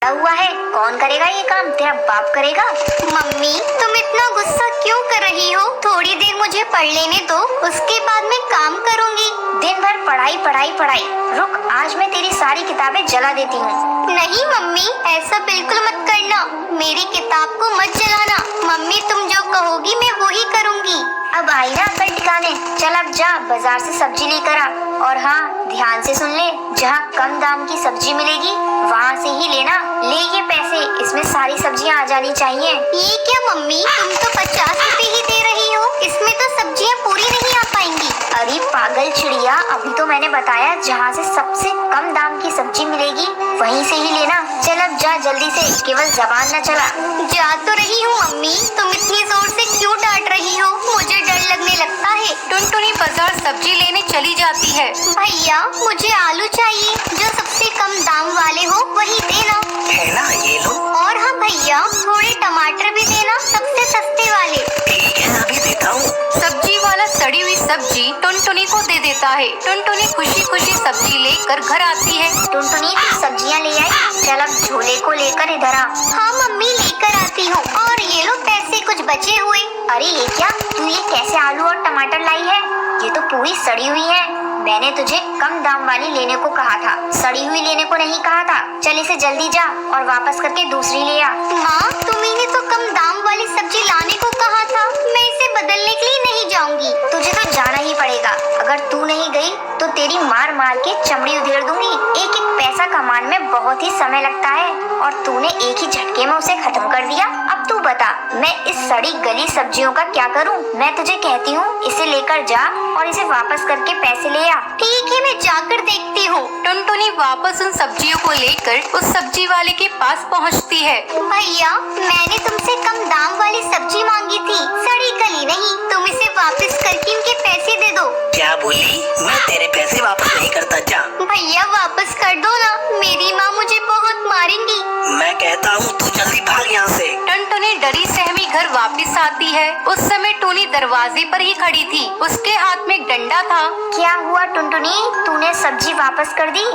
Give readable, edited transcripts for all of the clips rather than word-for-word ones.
हुआ है, कौन करेगा ये काम? तेरा बाप करेगा। मम्मी तुम इतना गुस्सा क्यों कर रही हो? थोड़ी देर मुझे पढ़ लेने दो, उसके बाद मैं काम करूँगी। दिन भर पढ़ाई पढ़ाई पढ़ाई। रुक, आज मैं तेरी सारी किताबें जला देती हूँ। नहीं मम्मी, ऐसा बिल्कुल मत करना। मेरी किताब को मत जलाना। मम्मी तुम जो कहोगी मैं वही करूँगी। अब आई ना अकल ठिकाने। चल अब जा, बाजार से सब्जी लेकर आ। और हाँ, ध्यान से सुन ले, जहाँ कम दाम की सब्जी मिलेगी वहाँ से ही लेना। ले ये पैसे, इसमें सारी सब्जियाँ आ जानी चाहिए। ये क्या मम्मी, तुम तो 50 रुपए ही दे रही हो, इसमें तो सब्जियाँ पूरी नहीं आ पाएंगी। अरे पागल चिड़िया, अभी तो मैंने बताया जहाँ से सबसे कम दाम की सब्जी मिलेगी वहीं से ही लेना। चल अब जा जल्दी से, केवल जबान न चला। जा तो रही हूँ मम्मी, तुम इतनी जोर से क्यों डांट रही हो? मुझे डर लगने लगता है। टुनटुनी बाजार सब्जी लेने चली जाती है। भैया मुझे आलू चाहिए, जो सबसे कम दाम वाले हो वही देना। है ना, ये लो। और हाँ भैया, थोड़े टमाटर भी देना, सबसे सस्ते वाले। ठीक है, अभी देता हूँ। सब्जी वाला सड़ी हुई सब्जी टुनटुनी को दे देता है। टुनटुनी खुशी खुशी सब्जी लेकर घर आती है। टुनटुनी सब्जियाँ ले आई, चल अब झोले को लेकर इधर आ। हाँ मम्मी, लेकर आती हूँ। और ये लो पैसे कुछ बचे हुए। अरे ये क्या, तू ये कैसे आलू और टमाटर लाई है? ये तो पूरी सड़ी हुई है। मैंने तुझे कम दाम वाली लेने को कहा था, सड़ी हुई लेने को नहीं कहा था। चल इसे जल्दी जा और वापस करके दूसरी ले आ। माँ तुम्ही ने तो कम दाम वाली सब्जी लाने को कहा था, मैं इसे बदलने के लिए नहीं जाऊंगी। तुझे तो जाना ही पड़ेगा। अगर तू नहीं गई तो तेरी मार मार के चमड़ी उधेड़ दूंगी। एक एक पैसा कमाने में बहुत ही समय लगता है और तूने एक ही झटके में उसे खत्म कर दिया। अब तू बता, मैं इस सड़ी गली सब्जियों का क्या करूं? मैं तुझे कहती हूँ इसे लेकर जा और इसे वापस करके पैसे ले आ। ठीक है, मैं जाकर देखती हूँ। टुनटुनी वापस उन सब्जियों को लेकर उस सब्जी वाले के पास पहुंचती है। भैया मैंने तुमसे कम दाम वाली सब्जी मांगी थी, सड़ी गली नहीं। तुम इसे वापस करके इनके पैसे दे दो। क्या बोली? मैं तेरे पैसे वापस नहीं करता। जा भैया वापस कर दो ना, मेरी माँ मुझे बहुत मारेंगी। मैं कहता हूँ तू जल्दी भाग यहाँ से। टुनटुनी डरी सहमी घर वापस आती है। उस समय टूनी दरवाजे पर ही खड़ी थी, उसके हाथ में एक डंडा था। क्या हुआ टुनटुनी, तूने सब्जी वापस कर दी?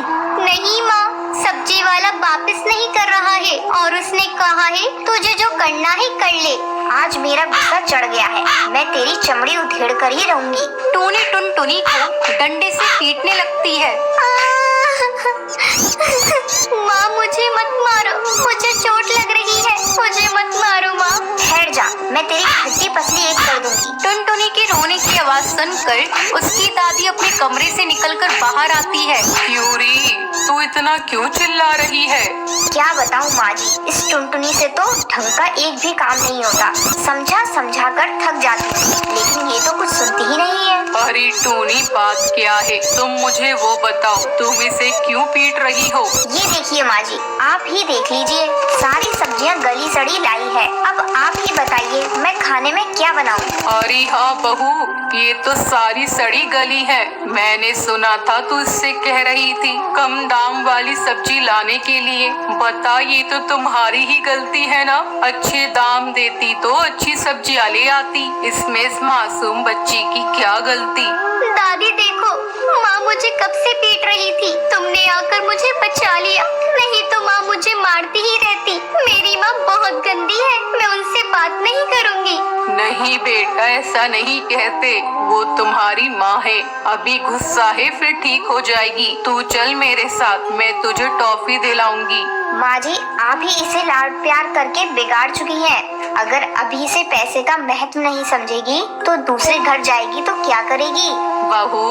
नहीं माँ, सब्जी वाला वापस नहीं कर रहा है और उसने कहा है तुझे जो करना है कर ले। आज मेरा गुस्सा चढ़ गया है, मैं तेरी चमड़ी उधेड़ कर ही रहूंगी। टूनी टुनटुनी को डंडे से पीटने लगती है। माँ मुझे मत मारो, मुझे चोट लग रही है, मुझे मत मारो माँ। ठहर जा, मैं तेरी हड्डी पसली एक कर दूंगी। टुनटुनी के रोने की आवाज सुनकर उसकी दादी अपने कमरे से निकलकर बाहर आती है। क्यों री, तू इतना क्यों चिल्ला रही है? क्या बताऊँ माँ जी, इस टुनटुनी से तो ढंग का एक भी काम नहीं होता। समझा समझा कर थक जाती हूँ, लेकिन ये तो कुछ सुनती ही नहीं है। अरे टूनी, बात क्या है? तुम मुझे वो बताओ, तुम इसे क्यों पीट रही हो? ये देखिए माँ जी, आप ही देख लीजिए, सारी सब्जियाँ गली सड़ी लाई है। अब आप ही बताइए मैं खाने में क्या बनाऊँ? अरे हाँ बहू, ये तो सारी सड़ी गली है। मैंने सुना था तू इससे कह रही थी कम दाम वाली सब्जी लाने के लिए। बता, ये तो तुम्हारी ही गलती है ना। अच्छे दाम देती तो अच्छी सब्जियाँ ले आती। इसमें इस मासूम बच्ची की क्या गलती? दादी देखो, माँ मुझे कब से पीट रही थी, तुमने आकर मुझे बचा लिया, नहीं तो माँ मुझे मारती ही रहती। मेरी माँ बहुत गंदी है, मैं उनसे बात नहीं करूँगी। नहीं बेटा, ऐसा नहीं कहते, वो तुम्हारी माँ है। अभी गुस्सा है फिर ठीक हो जाएगी। तू चल मेरे साथ, मैं तुझे टॉफी दिलाऊंगी। माँ जी, आप ही इसे लाड प्यार करके बिगाड़ चुकी हैं। अगर अभी से पैसे का महत्व नहीं समझेगी तो दूसरे घर जाएगी तो क्या करेगी? बहू,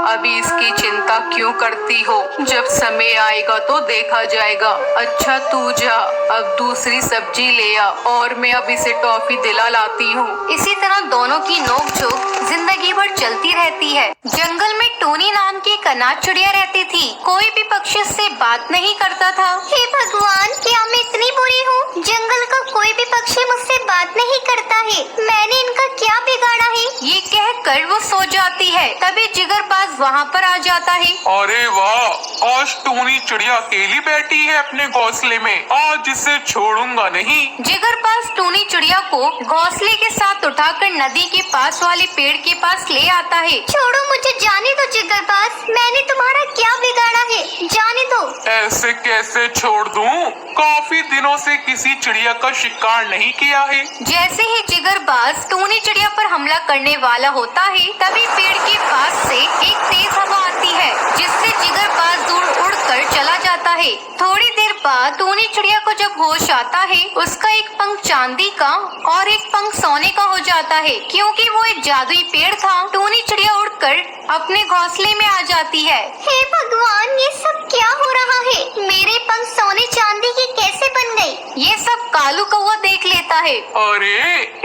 अभी इसकी चिंता क्यों करती हो? जब समय आएगा तो देखा जाएगा। अच्छा तू जा, अब दूसरी सब्जी ले आ और मैं अब इसे टॉफी दिला लाती हूँ। इसी तरह दोनों की नोकझोंक जिंदगी भर चलती रहती है। जंगल में टोनी नाम की एक अनाथ चिड़िया रहती थी। कोई भी पक्षी उससे बात नहीं करता था। हे भगवान, क्या मैं इतनी बुरी हूँ? जंगल का कोई भी पक्षी मुझसे बात नहीं करता है। मैंने इनका क्या बिगाड़ा है? ये कहकर वो सो जाती है। तभी तभी जिगरबाज वहाँ पर आ जाता है। अरे वाह, आज टूनी चिड़िया अकेली बैठी है अपने घोंसले में, आज इसे छोड़ूंगा नहीं। जिगरबाज टूनी चिड़िया को घोंसले के साथ उठाकर नदी के पास वाले पेड़ के पास ले आता है। छोड़ो मुझे, जाने दो जिगरबाज, मैंने तुम्हारा क्या बिगाड़ा है, जाने दो। ऐसे कैसे छोड़ दूं? काफी दिनों से किसी चिड़िया का शिकार नहीं किया है। जैसे ही जिगरबाज टूनी चिड़िया पर हमला करने वाला होता है, तभी पेड़ के पास से एक तेज हवा आती है, जिससे जिगरबाज दूर उड़कर चला जाता है। थोड़ी देर बाद टूनी चिड़िया को जब होश आता है, उसका एक पंख चांदी का और एक पंख सोने का हो जाता है। क्योंकि वो एक जादुई पेड़ था, टूनी चिड़िया उड़कर अपने घोंसले में आ जाती है। हे भगवान, ये सब क्या हो रहा है? मेरे पंख सोने चांदी के कैसे बन गए? ये सब कालू कौवा देख लेता है। अरे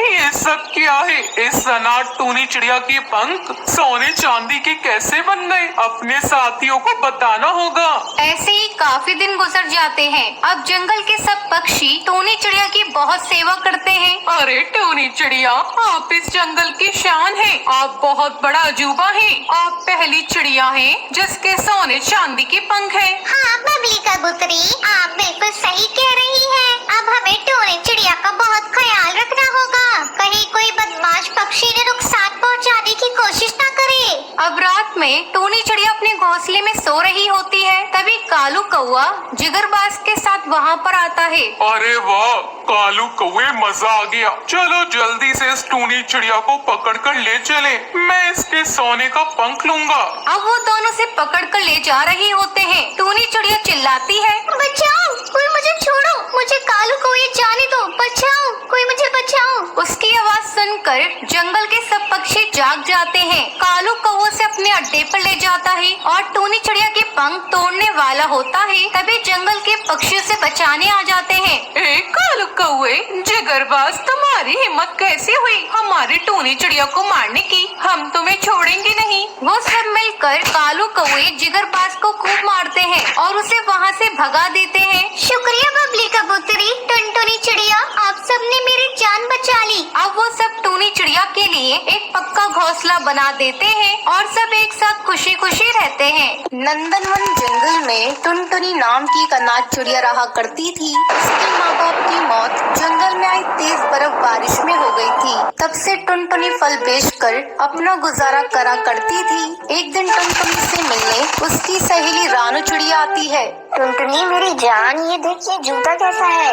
ये सब क्या है? इस अनाथ टूनी चिड़िया के पंख सोने चांदी के कैसे बन गए? अपने साथियों को बताना होगा। ऐसे ही काफी दिन गुजर जाते हैं। अब जंगल के सब पक्षी टूनी चिड़िया की बहुत सेवा करते हैं। अरे टूनी चिड़िया, आप इस जंगल की शान हैं। आप बहुत बड़ा अजूबा हैं। आप पहली चिड़िया हैं जिसके सोने चांदी के पंख हैं। हाँ बबली कबूतरी, आप बिल्कुल सही कह रही हैं। अब हमें टूनी चिड़िया का बहुत ख्याल रखना होगा, कहीं कोई बदमाश पक्षी ने नुकसान पहुंचाने की कोशिश न करे। अब रात में टूनी चिड़िया अपने घोंसले में सो रही होती है, तभी कालू कौवा जिगरबाज के साथ वहाँ पर आता है। अरे वाह कालू कौवे, मजा आ गया। चलो जल्दी से इस टूनी चिड़िया को पकड़कर ले चले, मैं इसके सोने का पंख लूंगा। अब वो दोनों से पकड़कर ले जा रहे होते हैं। टूनी चिड़िया चिल्लाती है, बचाओ, कोई मुझे छोड़ो, मुझे कालू कौवे जाने दो, बचाओ, कोई मुझे बचाओ। उसकी आवाज सुनकर जंगल के सब पक्षी जाग जाते हैं। कालू कौवे से अपने अड्डे पर ले जाता है और टूनी चिड़िया के पंख तोड़ने वाला होता है, तभी जंगल के पक्षियों से बचाने आ जाते हैं। ए कालू कौवे, जिगरबाज, तुम्हारी हिम्मत कैसे हुई हमारी टूनी चिड़िया को मारने की? हम तुम्हें छोड़ेंगे नहीं। वो सब मिलकर कालू कौवे जिगरबाज को खूब मारते हैं और उसे वहाँ से भगा देते हैं। शुक्रिया बबली कबूतरी, टुनटुनी चिड़िया, आप सबने मेरी जान बचा ली। अब वो सब टूनी चिड़िया के लिए एक पक्का घोंसला बना देते हैं और सब एक साथ खुशी खुशी रहते हैं। नंदनवन जंगल में टुनटुनी नाम की एक अनाथ चिड़िया रहा करती थी। उसके माँ बाप की मौत जंगल में आई तेज बर्फ बारिश में हो गई थी। तब से टुनटुनी फल बेचकर अपना गुजारा करा करती थी। एक दिन टुनटुनी से मिलने उसकी सहेली रानू चिड़िया आती है। टुनटुनी मेरी जान, ये देख, ये जूता कैसा है?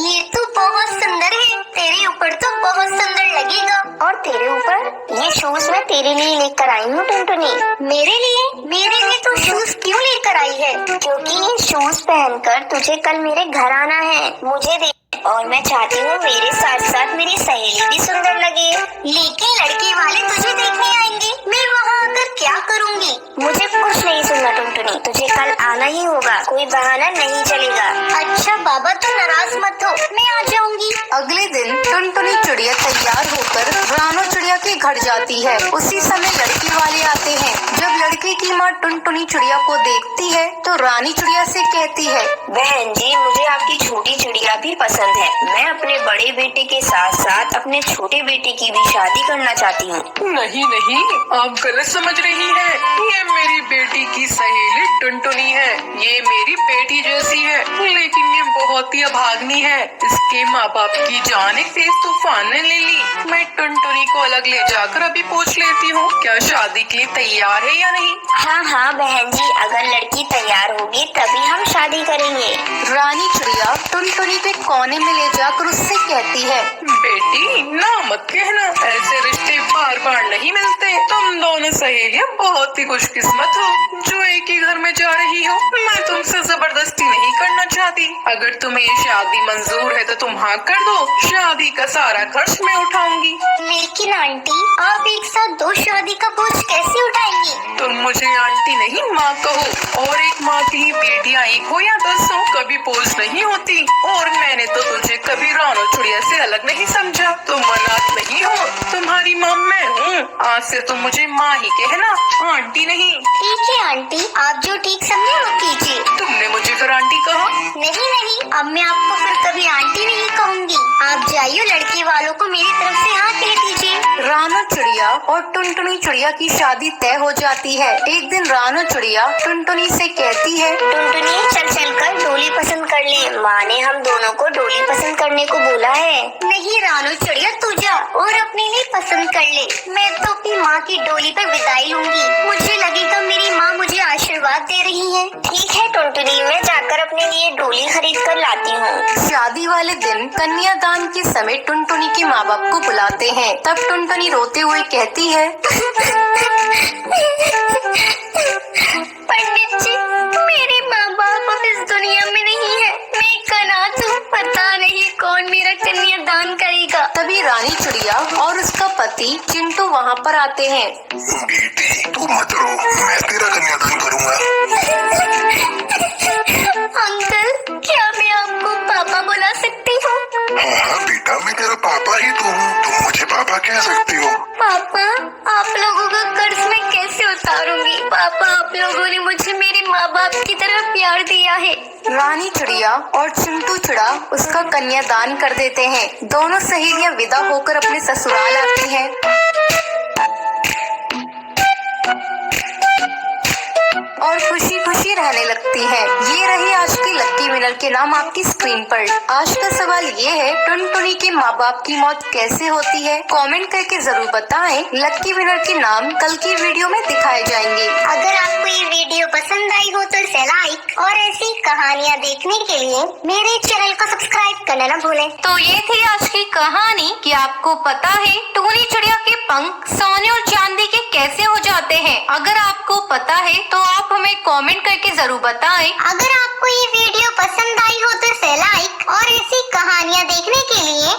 ये तो बहुत सुंदर है, तेरे ऊपर तो बहुत सुंदर लगेगा। और तेरे ऊपर? ये शूज मैं तेरे लिए लेकर आई हूँ टुनटुनी। मेरे लिए तो शूज क्यों लेकर आई है? क्योंकि ये शूज पहनकर तुझे कल मेरे घर आना है। मुझे दे, और मैं चाहती हूँ मेरे साथ साथ मेरी सहेली भी सुंदर लगे। लेकिन लड़के वाले तुझे देखने आएंगे, मैं वहाँ आकर क्या करूँगी? मुझे कुछ नहीं सुनना टुनटुनी, तुझे कल आना ही होगा, कोई बहाना नहीं चलेगा। अच्छा बाबा, तो नाराज मत हो, मैं आ जाऊंगी। अगले दिन टुनटुनी चिड़िया तैयार होकर रानू चिड़िया के घर जाती है। उसी समय लड़के वाले आते हैं। जब लड़के की माँ टुनटुनी चिड़िया को देखती है तो रानी चिड़िया से कहती है, बहन जी, मुझे आपकी छोटी चिड़िया भी पसंद है। मैं अपने बड़े बेटे के साथ साथ अपने छोटे बेटे की भी शादी करना चाहती हूँ। नहीं नहीं, आप गलत समझ रही हैं। ये मेरी बेटी की सहेली टुनटुनी है। ये मेरी बेटी जैसी है, लेकिन ये बहुत ही अभागनी है। इसके माँ बाप की जान एक तेज तूफान ने ले ली। मैं टुनटुनी को अलग ले जाकर अभी पूछ लेती हूँ, क्या शादी के लिए तैयार है या नहीं। हाँ हाँ बहन जी, अगर लड़की तैयार होगी तभी हम शादी करेंगे। रानी चिड़िया टुनटुनी के कोने में ले जाकर उससे कहती है, बेटी ना मत कहना, ऐसे रिश्ते बार बार नहीं मिलते। तुम दोनों सहेलियां बहुत ही खुशकिस्मत हो जो एक ही घर में जा रही हो। मैं तुमसे जबरदस्ती नहीं करना चाहती। अगर तुम्हें ये शादी मंजूर है तो तुम हाँ कर दो, शादी का सारा खर्च मैं उठाऊंगी। लेकिन आंटी, आप एक साथ दो शादी का बोझ कैसे उठाएंगी? तुम मुझे आंटी नहीं माँ कहो, और एक माँ की बेटियां एक हो या 10 हो, कभी बोझ नहीं होती। और मैंने तो तुझे कभी रानू चिड़िया से अलग नहीं समझा। तुम अनाथ नहीं हो, तुम्हारी माँ मैं हूँ। आज से तुम मुझे माँ ही कहना, आंटी नहीं। ठीक है आंटी, आप जो ठीक समझे वो कीजिए। तुमने मुझे फिर आंटी कहा? नहीं, अब मैं आपको फिर कभी आंटी नहीं कहूँगी। आप जाइए, लड़के वालों को मेरी तरफ से हाँ कह दीजिए। रानू चिड़िया और टुनटुनी चिड़िया की शादी तय हो जाती है। एक दिन रानू चिड़िया टुनटुनी से कहती है, टुनटुनी चल चल कर डोली पसंद कर ले, माँ ने हम दोनों को डोली पसंद करने को बोला है। नहीं रानू चिड़िया, तू जा और अपने लिए पसंद कर ले। मैं तो अपनी माँ की डोली पर विदाई लूंगी। मुझे लगेगा मेरी माँ मुझे आशीर्वाद दे रही है। ठीक है टुनटुनी, मैं जाकर अपने लिए डोली खरीद कर लाती हूँ। शादी वाले दिन कन्यादान के समय टुनटुनी के माँ बाप को बुलाते हैं। तब टुनटुनी रोते हुए कहती है, पंडित जी, मेरे माँ बाप अब इस दुनिया में नहीं है। मैं एक अनाथ हूँ, पता नहीं कौन मेरा कन्यादान करेगा। तभी रानी चिड़िया और उसका पति चिंटू वहाँ पर आते हैं। बेटी तू मत रो, मैं तेरा कन्यादान करूंगा। अंकल, क्या मैं आपको पापा बुला सकती हूँ? हाँ बेटा, मैं तेरा पापा ही तो हूँ, तुम मुझे पापा कह सकती हो। पापा, आप लोगों का कर्ज मैं कैसे उतारूंगी? पापा, आप लोगों ने मुझे मेरे माँ बाप की तरह प्यार दिया है। रानी चिड़िया और चिंटू चिड़ा उसका कन्यादान कर देते हैं। दोनों सहेलियां विदा होकर अपने ससुराल आती हैं। और खुशी खुशी रहने लगती है। ये रही आज की लक्की विनर के नाम आपकी स्क्रीन पर। आज का सवाल ये है, टुनटुनी के माँ बाप की मौत कैसे होती है? कमेंट करके जरूर बताएं। लक्की विनर के नाम कल की वीडियो में दिखाए जाएंगे। अगर आपको ये वीडियो पसंद आई हो तो इसे लाइक और ऐसी कहानियाँ देखने के लिए मेरे चैनल को सब्सक्राइब करना न भूलें। तो ये थी आज की कहानी कि आपको पता है टुनी चिड़िया के पंख सोने और चांदी के कैसे हो जाते हैं। अगर आपको पता है तो आप हमें कमेंट करके जरूर बताएं। अगर आपको ये वीडियो पसंद आई हो तो इसे लाइक और ऐसी कहानियाँ देखने के लिए